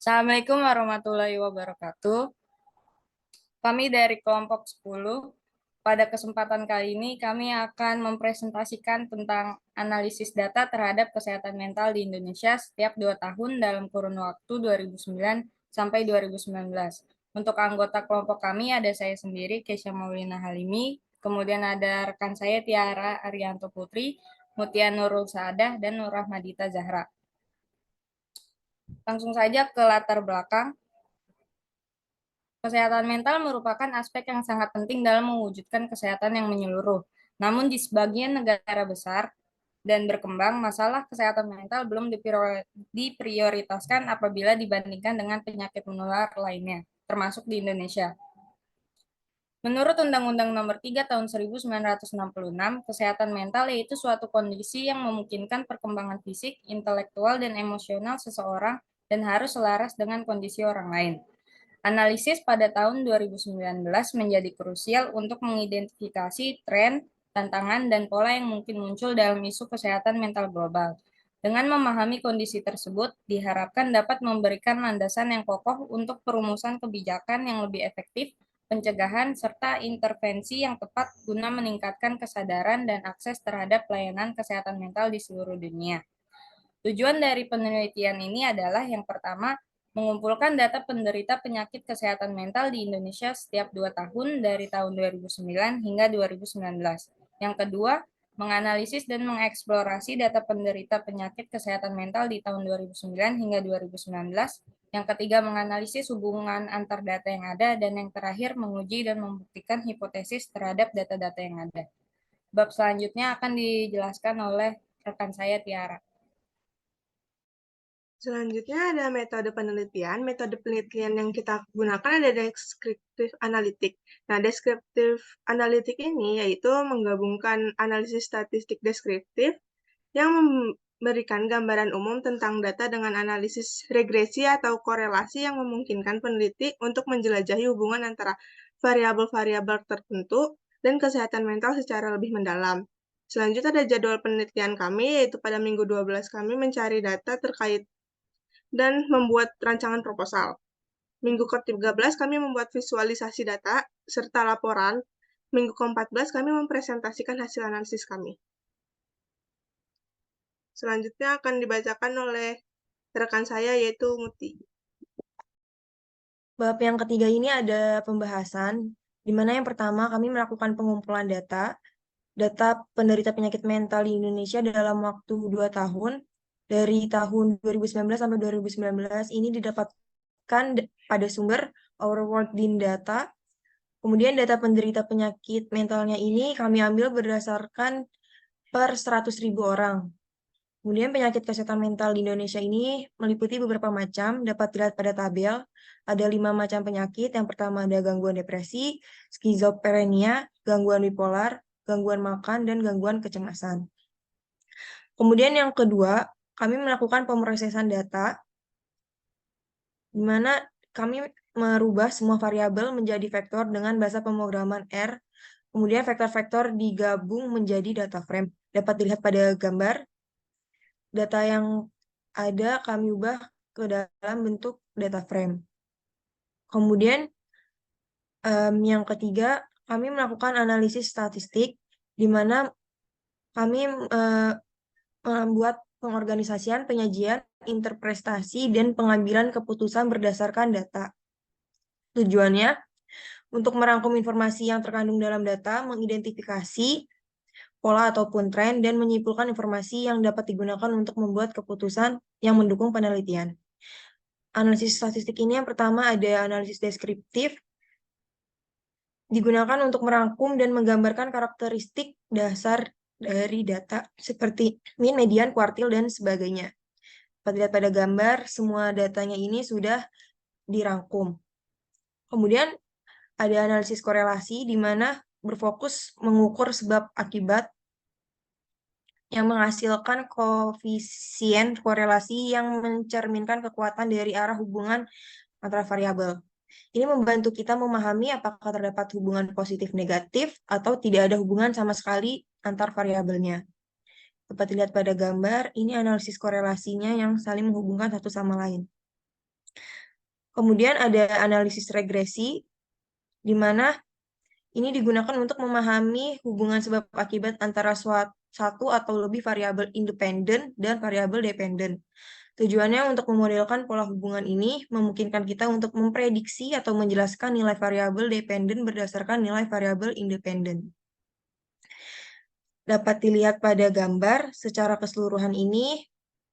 Assalamualaikum warahmatullahi wabarakatuh. Kami dari kelompok 10. Pada kesempatan kali ini kami akan mempresentasikan tentang analisis data terhadap kesehatan mental di Indonesia setiap 2 tahun dalam kurun waktu 2009 sampai 2019. Untuk anggota kelompok kami ada saya sendiri, Kesha Maulina Halimi, kemudian ada rekan saya Tiara Arianto Putri, Mutia Nurul Saadah, dan Nur Rahmadita Zahra. Langsung saja ke latar belakang. Kesehatan mental merupakan aspek yang sangat penting dalam mewujudkan kesehatan yang menyeluruh. Namun di sebagian negara besar dan berkembang, masalah kesehatan mental belum diprioritaskan apabila dibandingkan dengan penyakit menular lainnya, termasuk di Indonesia. Menurut Undang-Undang Nomor 3 Tahun 1966, kesehatan mental yaitu suatu kondisi yang memungkinkan perkembangan fisik, intelektual, dan emosional seseorang dan harus selaras dengan kondisi orang lain. Analisis pada tahun 2019 menjadi krusial untuk mengidentifikasi tren, tantangan, dan pola yang mungkin muncul dalam isu kesehatan mental global. Dengan memahami kondisi tersebut, diharapkan dapat memberikan landasan yang kokoh untuk perumusan kebijakan yang lebih efektif, pencegahan, serta intervensi yang tepat guna meningkatkan kesadaran dan akses terhadap pelayanan kesehatan mental di seluruh dunia. Tujuan dari penelitian ini adalah yang pertama, mengumpulkan data penderita penyakit kesehatan mental di Indonesia setiap 2 tahun dari tahun 2009 hingga 2019. Yang kedua, menganalisis dan mengeksplorasi data penderita penyakit kesehatan mental di tahun 2009 hingga 2019. Yang ketiga, menganalisis hubungan antar data yang ada. Dan yang terakhir, menguji dan membuktikan hipotesis terhadap data-data yang ada. Bab selanjutnya akan dijelaskan oleh rekan saya, Tiara. Selanjutnya ada metode penelitian. Metode penelitian yang kita gunakan ada deskriptif analitik. Nah, deskriptif analitik ini yaitu menggabungkan analisis statistik deskriptif yang memberikan gambaran umum tentang data dengan analisis regresi atau korelasi yang memungkinkan peneliti untuk menjelajahi hubungan antara variabel-variabel tertentu dan kesehatan mental secara lebih mendalam. Selanjutnya ada jadwal penelitian kami, yaitu pada minggu 12 kami mencari data terkait dan membuat rancangan proposal. Minggu ke-13 kami membuat visualisasi data serta laporan. Minggu ke-14 kami mempresentasikan hasil analisis kami. Selanjutnya akan dibacakan oleh rekan saya yaitu Muti. Bab yang ketiga ini ada pembahasan, di mana yang pertama kami melakukan pengumpulan data penderita penyakit mental di Indonesia dalam waktu 2 tahun, dari tahun 2019 sampai 2019, ini didapatkan pada sumber Our World in Data. Kemudian data penderita penyakit mentalnya ini kami ambil berdasarkan per 100.000 orang. Kemudian penyakit kesehatan mental di Indonesia ini meliputi beberapa macam, dapat dilihat pada tabel. Ada 5 macam penyakit. Yang pertama ada gangguan depresi, skizofrenia, gangguan bipolar, gangguan makan, dan gangguan kecemasan. Kemudian yang kedua, kami melakukan pemrosesan data, di mana kami merubah semua variabel menjadi vektor dengan bahasa pemrograman R. Kemudian vektor-vektor digabung menjadi data frame. Dapat dilihat pada gambar. Data yang ada kami ubah ke dalam bentuk data frame. Kemudian yang ketiga, kami melakukan analisis statistik, di mana kami membuat pengorganisasian, penyajian, interpretasi, dan pengambilan keputusan berdasarkan data. Tujuannya untuk merangkum informasi yang terkandung dalam data, mengidentifikasi pola ataupun tren, dan menyimpulkan informasi yang dapat digunakan untuk membuat keputusan yang mendukung penelitian. Analisis statistik ini yang pertama ada analisis deskriptif, digunakan untuk merangkum dan menggambarkan karakteristik dasar dari data seperti mean, median, kuartil, dan sebagainya. Dapat dilihat pada gambar, semua datanya ini sudah dirangkum. Kemudian ada analisis korelasi, di mana berfokus mengukur sebab akibat yang menghasilkan koefisien korelasi yang mencerminkan kekuatan dari arah hubungan antara variabel. Ini membantu kita memahami apakah terdapat hubungan positif negatif atau tidak ada hubungan sama sekali antar variabelnya. Dapat dilihat pada gambar, ini analisis korelasinya yang saling menghubungkan satu sama lain. Kemudian ada analisis regresi, di mana ini digunakan untuk memahami hubungan sebab akibat antara satu atau lebih variabel independen dan variabel dependen. Tujuannya untuk memodelkan pola hubungan ini memungkinkan kita untuk memprediksi atau menjelaskan nilai variabel dependen berdasarkan nilai variabel independen. Dapat dilihat pada gambar, secara keseluruhan ini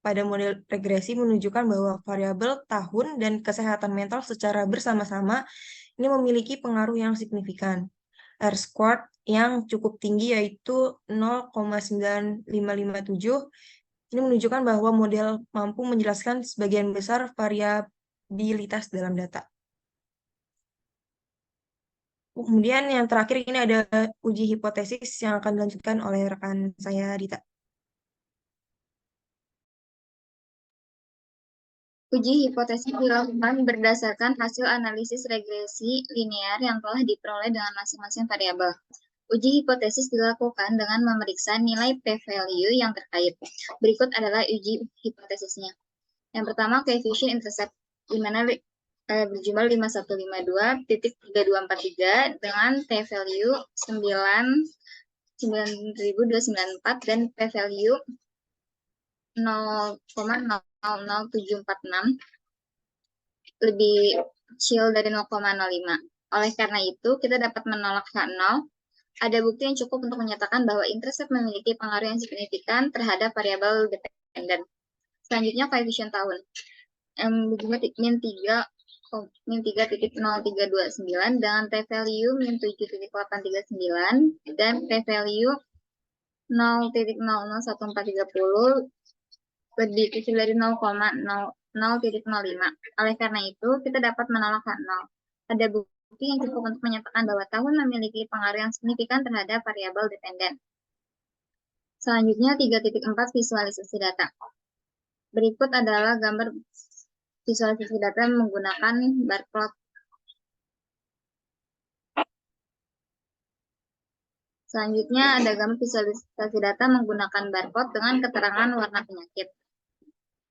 pada model regresi menunjukkan bahwa variabel tahun dan kesehatan mental secara bersama-sama ini memiliki pengaruh yang signifikan. R-squared yang cukup tinggi yaitu 0,9557 ini menunjukkan bahwa model mampu menjelaskan sebagian besar variabilitas dalam data. Kemudian yang terakhir ini ada uji hipotesis yang akan dilanjutkan oleh rekan saya, Dita. Uji hipotesis dilakukan berdasarkan hasil analisis regresi linear yang telah diperoleh dengan masing-masing variabel. Uji hipotesis dilakukan dengan memeriksa nilai p-value yang terkait. Berikut adalah uji hipotesisnya. Yang pertama, coefficient intercept, di mana berjumlah 5152.3243 dengan t-value 9.294 dan p-value 0,00746 lebih kecil dari 0,05. Oleh karena itu, kita dapat menolak H0. Ada bukti yang cukup untuk menyatakan bahwa intercept memiliki pengaruh yang signifikan terhadap variabel dependen. Selanjutnya, coefficient tahun. Berjumlah min 3.0329 dengan t-value min 7.839 dan p-value 0,001430 lebih kecil dari 0,0005. Oleh karena itu, kita dapat menolak H0. Ada bukti yang cukup untuk menyatakan bahwa tahun memiliki pengaruh yang signifikan terhadap variabel dependen. Selanjutnya, 3.4 visualisasi data. Berikut adalah gambar visualisasi data menggunakan bar plot. Selanjutnya, ada gambar visualisasi data menggunakan barcode dengan keterangan warna penyakit.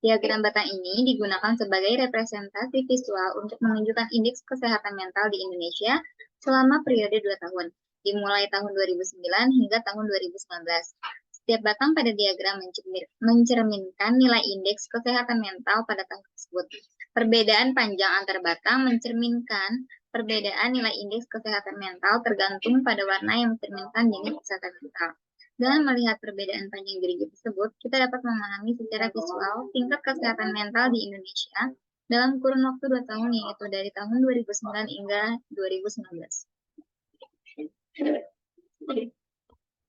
Diagram batang ini digunakan sebagai representasi visual untuk menunjukkan indeks kesehatan mental di Indonesia selama periode 2 tahun, dimulai tahun 2009 hingga tahun 2019. Setiap batang pada diagram mencerminkan nilai indeks kesehatan mental pada tahun tersebut. Perbedaan panjang antar batang mencerminkan perbedaan nilai indeks kesehatan mental tergantung pada warna yang mencerminkan jenis kesehatan mental. Dengan melihat perbedaan panjang gerigi tersebut, kita dapat memahami secara visual tingkat kesehatan mental di Indonesia dalam kurun waktu 2 tahun, yaitu dari tahun 2009 hingga 2019.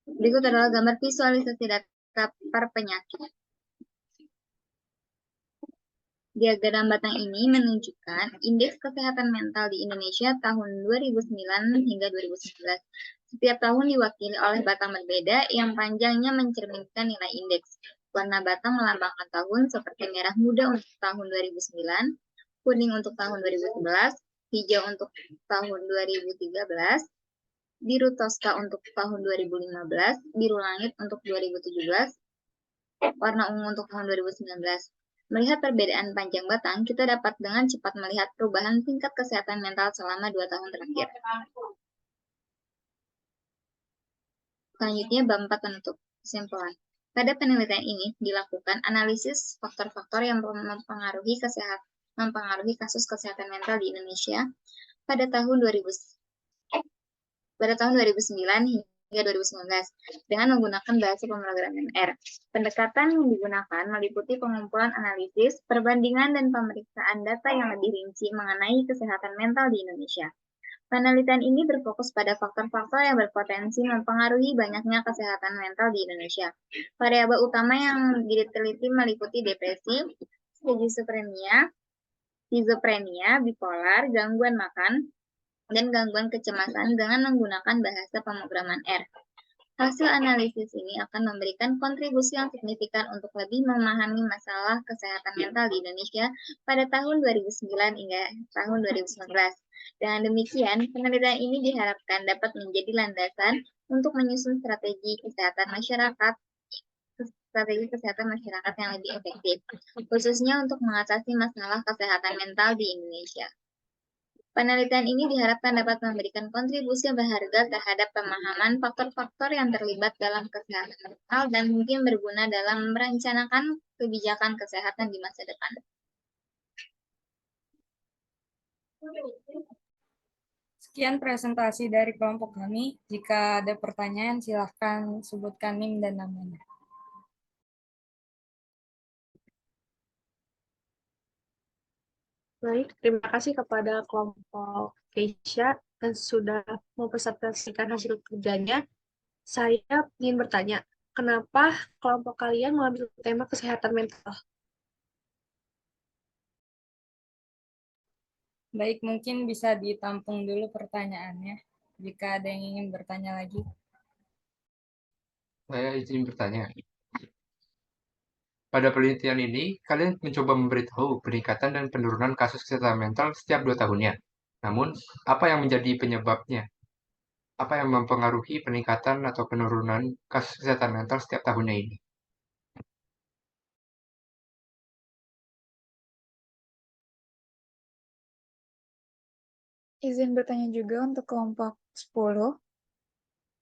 Berikut adalah gambar visualisasi data per penyakit. Diagram batang ini menunjukkan indeks kesehatan mental di Indonesia tahun 2009 hingga 2019. Setiap tahun diwakili oleh batang berbeda yang panjangnya mencerminkan nilai indeks. Warna batang melambangkan tahun seperti merah muda untuk tahun 2009, kuning untuk tahun 2011, hijau untuk tahun 2013, biru toska untuk tahun 2015, biru langit untuk 2017, warna ungu untuk tahun 2019. Melihat perbedaan panjang batang, kita dapat dengan cepat melihat perubahan tingkat kesehatan mental selama 2 tahun terakhir. Selanjutnya, bab 4 penutup. Kesimpulan. Pada penelitian ini dilakukan analisis faktor-faktor yang mempengaruhi kasus kesehatan mental di Indonesia pada tahun 2009 hingga 2019 dengan menggunakan bahasa pemrograman R. Pendekatan yang digunakan meliputi pengumpulan analisis, perbandingan, dan pemeriksaan data yang lebih rinci mengenai kesehatan mental di Indonesia. Penelitian ini berfokus pada faktor-faktor yang berpotensi mempengaruhi banyaknya kesehatan mental di Indonesia. Variabel utama yang diteliti meliputi depresi, skizofrenia, bipolar, gangguan makan, dan gangguan kecemasan dengan menggunakan bahasa pemrograman R. Hasil analisis ini akan memberikan kontribusi yang signifikan untuk lebih memahami masalah kesehatan mental di Indonesia pada tahun 2009 hingga tahun 2019. Dengan demikian, penelitian ini diharapkan dapat menjadi landasan untuk menyusun strategi kesehatan masyarakat strategi kesehatan masyarakat yang lebih efektif, khususnya untuk mengatasi masalah kesehatan mental di Indonesia. Penelitian ini diharapkan dapat memberikan kontribusi berharga terhadap pemahaman faktor-faktor yang terlibat dalam kesehatan mental dan mungkin berguna dalam merencanakan kebijakan kesehatan di masa depan. Sekian presentasi dari kelompok kami. Jika ada pertanyaan, silahkan sebutkan NIM dan namanya. Baik, terima kasih kepada kelompok Keisha yang sudah mempresentasikan hasil kerjanya. Saya ingin bertanya, kenapa kelompok kalian mengambil tema kesehatan mental? Baik, mungkin bisa ditampung dulu pertanyaannya. Jika ada yang ingin bertanya lagi. Saya izin bertanya. Pada penelitian ini, kalian mencoba memberitahu peningkatan dan penurunan kasus kesehatan mental setiap 2 tahunnya. Namun, apa yang menjadi penyebabnya? Apa yang mempengaruhi peningkatan atau penurunan kasus kesehatan mental setiap tahunnya ini? Izin bertanya juga untuk kelompok 10.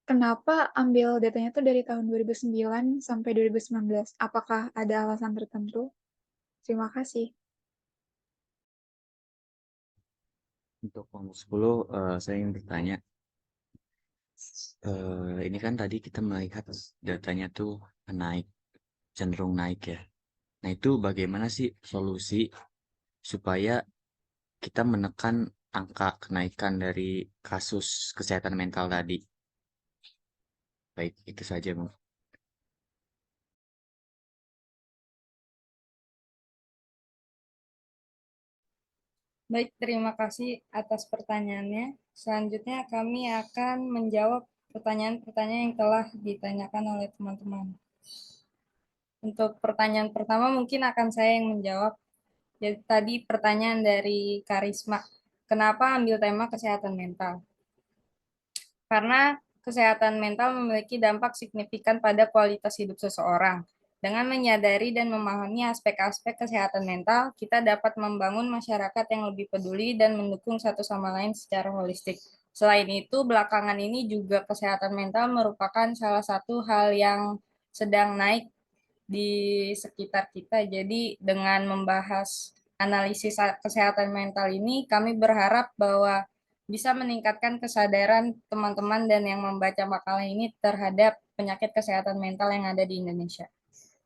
Kenapa ambil datanya itu dari tahun 2009 sampai 2019? Apakah ada alasan tertentu? Terima kasih. Untuk kelompok 10, saya ingin bertanya. Ini kan tadi kita melihat datanya tuh naik, cenderung naik ya. Nah itu bagaimana sih solusi supaya kita menekan angka kenaikan dari kasus kesehatan mental tadi? Baik, itu saja, Bang. Baik, terima kasih atas pertanyaannya. Selanjutnya kami akan menjawab pertanyaan-pertanyaan yang telah ditanyakan oleh teman-teman. Untuk pertanyaan pertama mungkin akan saya yang menjawab. Jadi tadi pertanyaan dari Karisma, kenapa ambil tema kesehatan mental? Karena kesehatan mental memiliki dampak signifikan pada kualitas hidup seseorang. Dengan menyadari dan memahami aspek-aspek kesehatan mental, kita dapat membangun masyarakat yang lebih peduli dan mendukung satu sama lain secara holistik. Selain itu, belakangan ini juga kesehatan mental merupakan salah satu hal yang sedang naik di sekitar kita. Jadi, dengan membahas analisis kesehatan mental ini, kami berharap bahwa bisa meningkatkan kesadaran teman-teman dan yang membaca makalah ini terhadap penyakit kesehatan mental yang ada di Indonesia.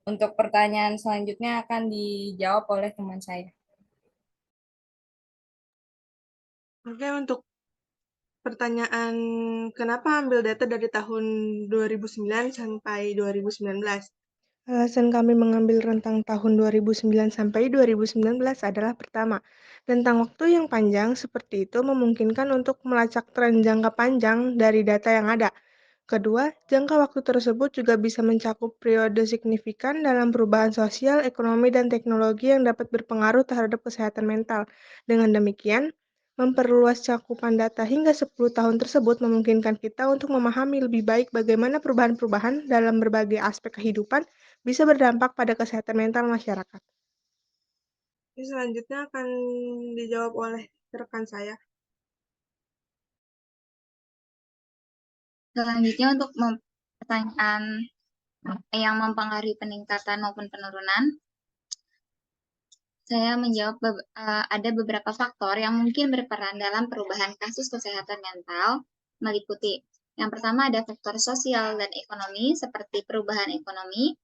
Untuk pertanyaan selanjutnya akan dijawab oleh teman saya. Oke, untuk pertanyaan kenapa ambil data dari tahun 2009 sampai 2019? Alasan kami mengambil rentang tahun 2009 sampai 2019 adalah pertama, rentang waktu yang panjang seperti itu memungkinkan untuk melacak tren jangka panjang dari data yang ada. Kedua, jangka waktu tersebut juga bisa mencakup periode signifikan dalam perubahan sosial, ekonomi, dan teknologi yang dapat berpengaruh terhadap kesehatan mental. Dengan demikian, memperluas cakupan data hingga 10 tahun tersebut memungkinkan kita untuk memahami lebih baik bagaimana perubahan-perubahan dalam berbagai aspek kehidupan bisa berdampak pada kesehatan mental masyarakat. Selanjutnya akan dijawab oleh rekan saya. Selanjutnya untuk pertanyaan yang mempengaruhi peningkatan maupun penurunan, saya menjawab ada beberapa faktor yang mungkin berperan dalam perubahan kasus kesehatan mental, meliputi yang pertama ada faktor sosial dan ekonomi seperti perubahan ekonomi,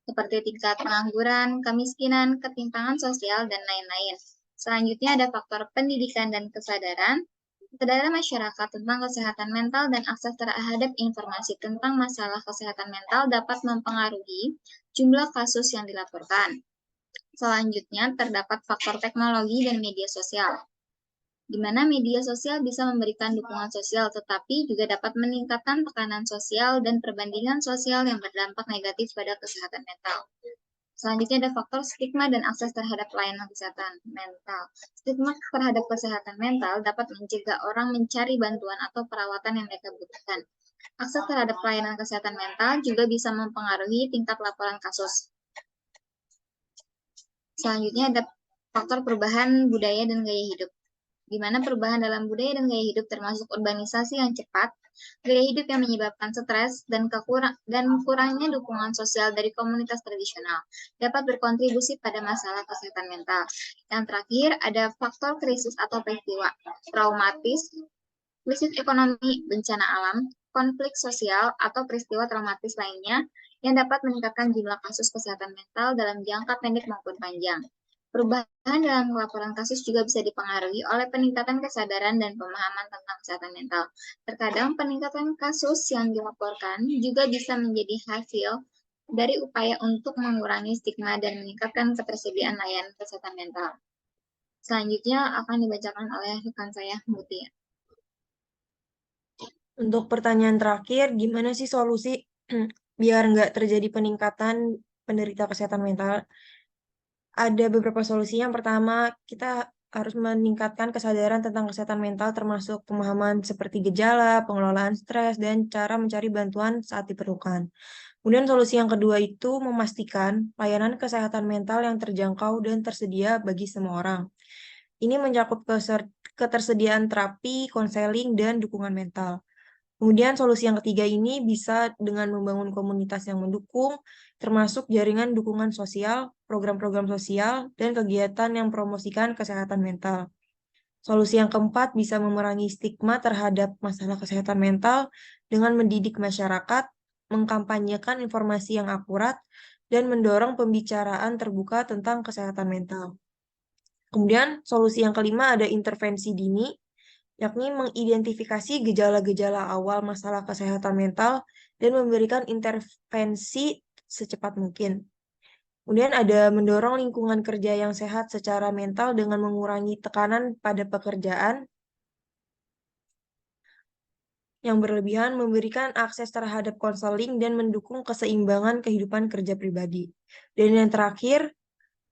seperti tingkat pengangguran, kemiskinan, ketimpangan sosial, dan lain-lain. Selanjutnya ada faktor pendidikan dan kesadaran masyarakat tentang kesehatan mental dan akses terhadap informasi tentang masalah kesehatan mental dapat mempengaruhi jumlah kasus yang dilaporkan. Selanjutnya, terdapat faktor teknologi dan media sosial, di mana media sosial bisa memberikan dukungan sosial tetapi juga dapat meningkatkan tekanan sosial dan perbandingan sosial yang berdampak negatif pada kesehatan mental. Selanjutnya ada faktor stigma dan akses terhadap pelayanan kesehatan mental. Stigma terhadap kesehatan mental dapat mencegah orang mencari bantuan atau perawatan yang mereka butuhkan. Akses terhadap pelayanan kesehatan mental juga bisa mempengaruhi tingkat laporan kasus. Selanjutnya ada faktor perubahan budaya dan gaya hidup. Di mana perubahan dalam budaya dan gaya hidup termasuk urbanisasi yang cepat, gaya hidup yang menyebabkan stres, dan kurangnya dukungan sosial dari komunitas tradisional dapat berkontribusi pada masalah kesehatan mental. Yang terakhir, ada faktor krisis atau peristiwa traumatis, krisis ekonomi, bencana alam, konflik sosial, atau peristiwa traumatis lainnya yang dapat meningkatkan jumlah kasus kesehatan mental dalam jangka pendek maupun panjang. Perubahan dalam laporan kasus juga bisa dipengaruhi oleh peningkatan kesadaran dan pemahaman tentang kesehatan mental. Terkadang peningkatan kasus yang dilaporkan juga bisa menjadi hasil dari upaya untuk mengurangi stigma dan meningkatkan ketersediaan layanan kesehatan mental. Selanjutnya akan dibacakan oleh rekan saya, Mutia. Untuk pertanyaan terakhir, gimana sih solusi biar nggak terjadi peningkatan penderita kesehatan mental? Ada beberapa solusi. Yang pertama, kita harus meningkatkan kesadaran tentang kesehatan mental termasuk pemahaman seperti gejala, pengelolaan stres, dan cara mencari bantuan saat diperlukan. Kemudian solusi yang kedua itu memastikan layanan kesehatan mental yang terjangkau dan tersedia bagi semua orang. Ini mencakup ketersediaan terapi, konseling, dan dukungan mental. Kemudian solusi yang ketiga ini bisa dengan membangun komunitas yang mendukung, termasuk jaringan dukungan sosial, program-program sosial, dan kegiatan yang promosikan kesehatan mental. Solusi yang keempat bisa memerangi stigma terhadap masalah kesehatan mental dengan mendidik masyarakat, mengkampanyekan informasi yang akurat, dan mendorong pembicaraan terbuka tentang kesehatan mental. Kemudian solusi yang kelima ada intervensi dini, yakni mengidentifikasi gejala-gejala awal masalah kesehatan mental dan memberikan intervensi secepat mungkin. Kemudian ada mendorong lingkungan kerja yang sehat secara mental dengan mengurangi tekanan pada pekerjaan yang berlebihan, memberikan akses terhadap konseling, dan mendukung keseimbangan kehidupan kerja pribadi. Dan yang terakhir,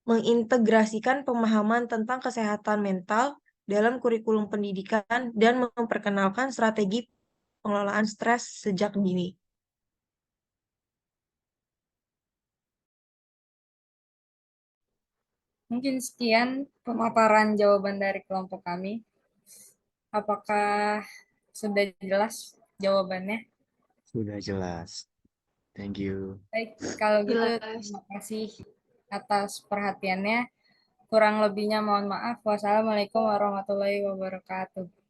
mengintegrasikan pemahaman tentang kesehatan mental dalam kurikulum pendidikan dan memperkenalkan strategi pengelolaan stres sejak dini. Mungkin sekian pemaparan jawaban dari kelompok kami. Apakah sudah jelas jawabannya? Sudah jelas. Thank you. Baik, kalau gitu Jelas. terima kasih atas perhatiannya. Kurang lebihnya mohon maaf. Wassalamualaikum warahmatullahi wabarakatuh.